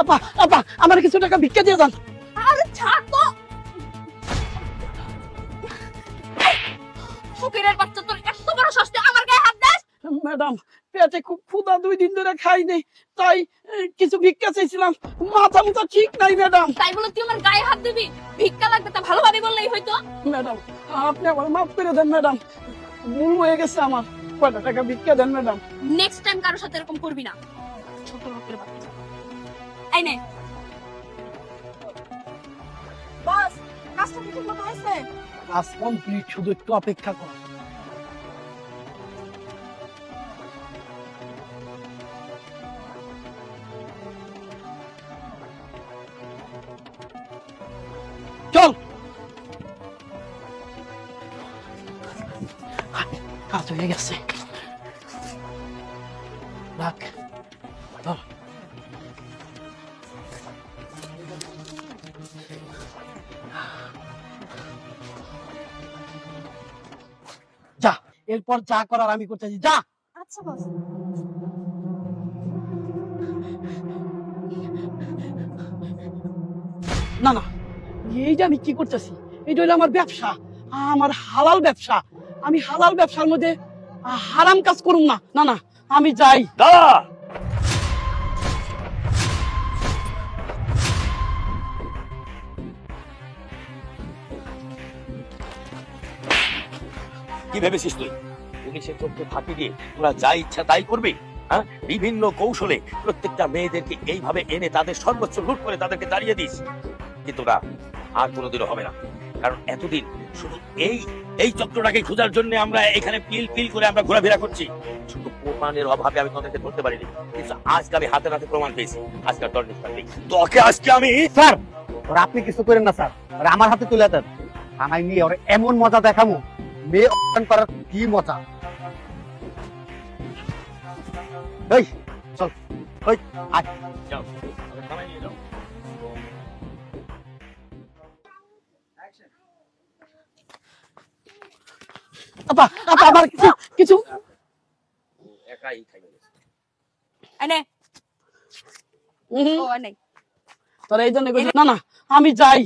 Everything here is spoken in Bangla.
আপা আপা আমার কিছু টাকা ভিক্ষা দিয়ে দেন। আরে ছাড় তো, ফকিরের বাচ্চা, তোর এত বড় সাহস তুই আমার গায়ে হাত দিস? ম্যাডাম পেটে খুব ক্ষুধা, 2 দিন ধরে খাইনি, তাই কিছু ভিক্ষা চাইছিলাম। মাথা মুথা ঠিক নাই ম্যাডাম। তাই বলে তুই আমার গায়ে হাত দিবি? ভিক্ষা লাগবে তা ভালোভাবে বললেই হয়তো। ম্যাডাম আপনি আমার মাফ করে দেন ম্যাডাম, ভুল হয়ে গেছে আমার। কয়টা টাকা ভিক্ষা দেন ম্যাডাম। নেক্সট টাইম কারোর সাথে এরকম করবি না, ছোট লোকের বাচ্চা। এই নে বস, কাজটা ঠিক মতো হয়েছে? কাজ কমপ্লিট, শুধু একটু অপেক্ষা কর। চল কাজ হয়ে গেছে, রাখ। চল যা, এরপর যা করার আমি করতেছি, যা। আচ্ছা বস। না না, এইটা আমি কি করতেছি? এটা হলো আমার ব্যবসা, আমার হালাল ব্যবসা। আমি হালাল ব্যবসার মধ্যে হারাম কাজ করুম না। না না, আমি যাই। দাদা কি ভেবেছিস তুই? পুলিশের চোখে ফাঁকি দিয়ে তোরা যা ইচ্ছা তাই করবি? হ্যাঁ, বিভিন্ন কৌশলে প্রত্যেকটা মেয়েদেরকে এইভাবে এনে তাদের সর্বোচ্চ লুট করে তাদেরকে দাঁড়িয়ে দিস। কিন্তু না, আর কোনোদিনও হবে না। কারণ এতদিন শুধু এই চক্রটাকে খোঁজার জন্য আমরা এখানে পিল পিল করে আমরা ঘোরাফেরা করছি। শুধু প্রমাণের অভাবে আমি তোদেরকে ধরতে পারিনি, কিন্তু আজকে আমি হাতে হাতে প্রমাণ পেয়েছি। আজকে তোর নিষ্পাতি তোকে আজকে আমি। স্যার ওরা আপনি কিছু করেন না স্যার, ওরা আমার হাতে তুলে দেন। থানায় নিয়ে ওরা এমন মজা দেখামু, মেয়ে অপমান করার কি মজা। এই চল, ওই আয়। যাও, ওকে থানায় নিয়ে যাও। আপা আপা আমার কিছু কিছু একাই খাইবে। এই নে। ও নাই তোর এই জন্য না না, আমি যাই।